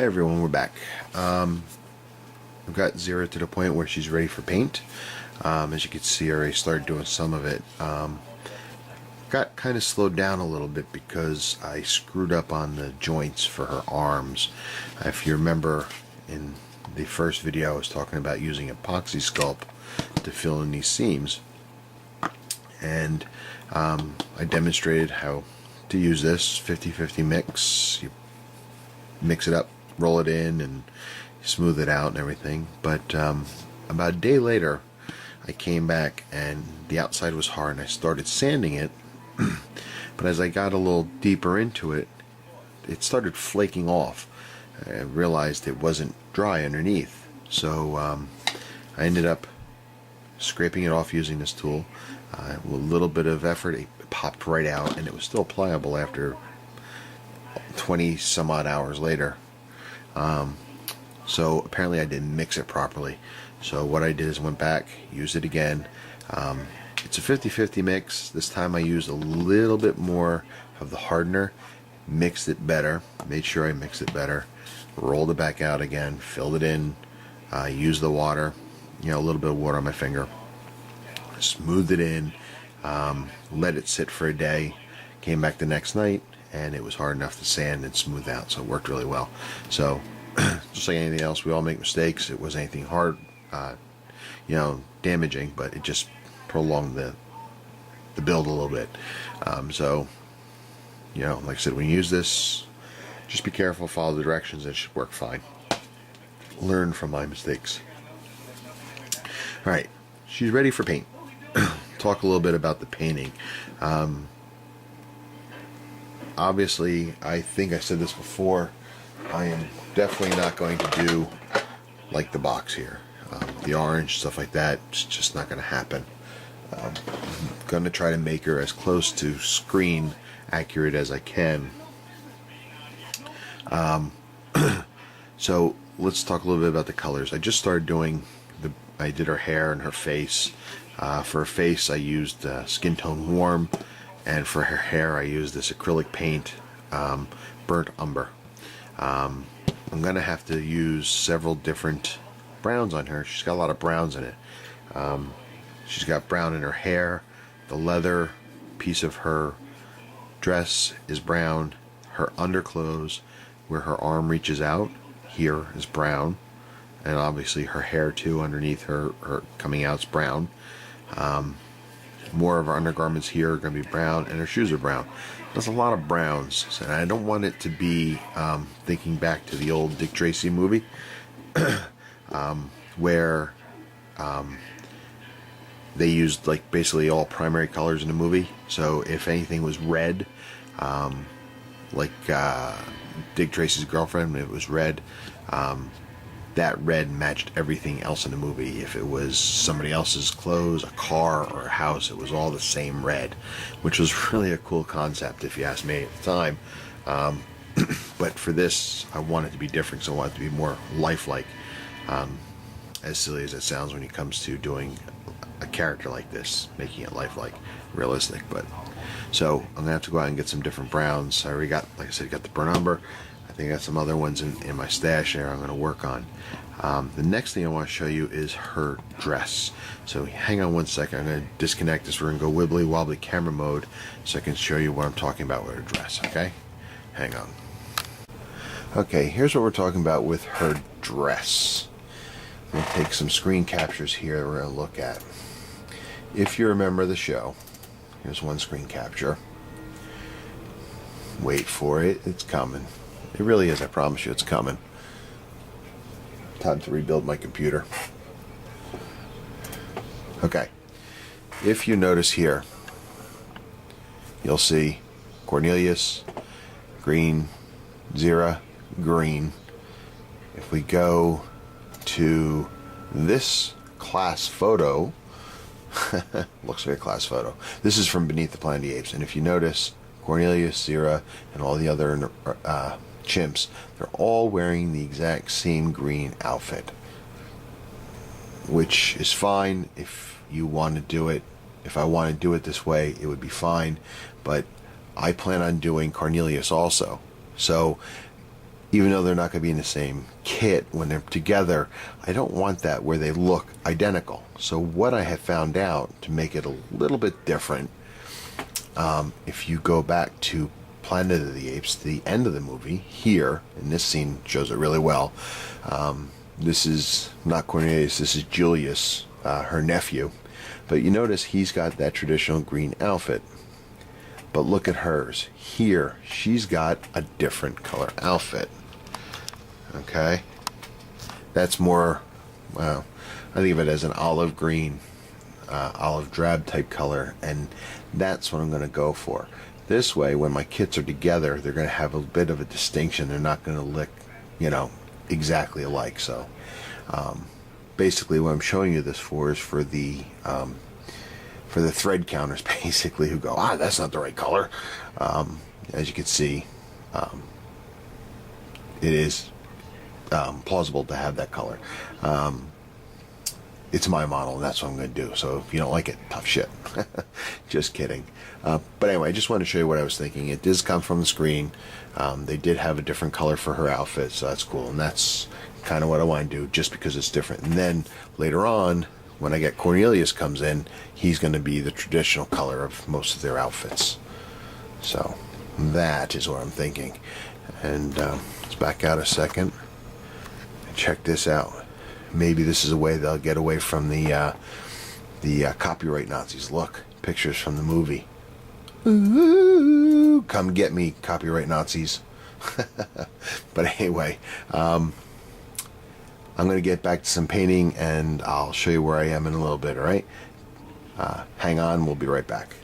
everyone, we're back. I've got Zira to the point where she's ready for paint. As you can see, I already started doing some of it. Got kind of slowed down a little bit because I screwed up on the joints for her arms. If you remember in the first video, I was talking about using epoxy sculpt to fill in these seams. And I demonstrated how to use this 50-50 mix. You mix it up, roll it in, and smooth it out and everything. But about a day later, I came back and the outside was hard and I started sanding it. But as I got a little deeper into it, it started flaking off. I realized it wasn't dry underneath. So I ended up scraping it off using this tool. With a little bit of effort, it popped right out, and it was still pliable after 20 some odd hours later. So apparently I didn't mix it properly. So what I did is went back, used it again. It's a 50-50 mix. This time I used a little bit more of the hardener, mixed it better, made sure I mixed it better, rolled it back out again, filled it in, used the water, a little bit of water on my finger, smoothed it in, let it sit for a day, came back the next night, and it was hard enough to sand and smooth out, so it worked really well. So just like anything else, we all make mistakes. It wasn't anything hard, damaging, but it just prolonged the build a little bit. So like I said, when you use this, just be careful, follow the directions, it should work fine. Learn from my mistakes. Alright, she's ready for paint. Talk a little bit about the painting. Obviously, I think I said this before, I am definitely not going to do like the box here. The orange, stuff like that, it's just not going to happen. I'm going to try to make her as close to screen accurate as I can. So let's talk a little bit about the colors. I just started doing I did her hair and her face. For her face I used Skin Tone Warm, and for her hair I used this acrylic paint, Burnt Umber. I'm gonna have to use several different browns on her. She's got a lot of browns in it. She's got brown in her hair. The leather piece of her dress is brown. Her underclothes, where her arm reaches out, here is brown. And obviously her hair too, underneath her coming out is brown. More of her undergarments here are going to be brown, and her shoes are brown. There's a lot of browns, and I don't want it to be thinking back to the old Dick Tracy movie, where they used like basically all primary colors in the movie. So if anything was red, like Dick Tracy's girlfriend, it was red. That red matched everything else in the movie. If it was somebody else's clothes, a car, or a house, it was all the same red, which was really a cool concept if you asked me at the time. But for this, I want it to be different, so I want it to be more lifelike. As silly as it sounds when it comes to doing a character like this, making it lifelike, realistic. But so I'm gonna have to go out and get some different browns. I already got, like I said, got the burnt umber. I think I got some other ones in my stash there I'm going to work on. The next thing I want to show you is her dress. So hang on one second. I'm going to disconnect this. We're going to go wibbly wobbly camera mode so I can show you what I'm talking about with her dress. Okay? Hang on. Okay, here's what we're talking about with her dress. I'm going to take some screen captures here that we're going to look at. If you remember the show, here's one screen capture. Wait for it. It's coming. It really is, I promise you, it's coming. Time to rebuild my computer. Okay. If you notice here, you'll see Cornelius, green, Zira, green. If we go to this class photo, looks like a class photo. This is from Beneath the Planet of the Apes, and if you notice, Cornelius, Zira, and all the other chimps, they're all wearing the exact same green outfit, which is fine if you want to do it. If I want to do it this way, it would be fine, but I plan on doing Cornelius also. So even though they're not going to be in the same kit when they're together, I don't want that where they look identical. So what I have found out to make it a little bit different, if you go back to Planet of the Apes, the end of the movie, here, and this scene shows it really well, this is not Cornelius, this is Julius, her nephew. But you notice he's got that traditional green outfit. But look at hers. Here, she's got a different color outfit. Okay? That's more, well, I think of it as an olive green, olive drab type color, and that's what I'm going to go for. This way, when my kits are together, they're going to have a bit of a distinction. They're not going to look, exactly alike. So, basically, what I'm showing you this for is for the thread counters, basically, who go, that's not the right color. As you can see, it is plausible to have that color. It's my model, and that's what I'm going to do. So if you don't like it, tough shit. Just kidding. But anyway, I just wanted to show you what I was thinking. It does come from the screen. They did have a different color for her outfit, so that's cool. And that's kind of what I want to do, just because it's different. And then later on, when I get Cornelius comes in, he's going to be the traditional color of most of their outfits. So that is what I'm thinking. And let's back out a second and check this out. Maybe this is a way they'll get away from the copyright Nazis. Look, pictures from the movie. Ooh, come get me, copyright Nazis. But anyway, I'm going to get back to some painting, and I'll show you where I am in a little bit, all right? Hang on, we'll be right back.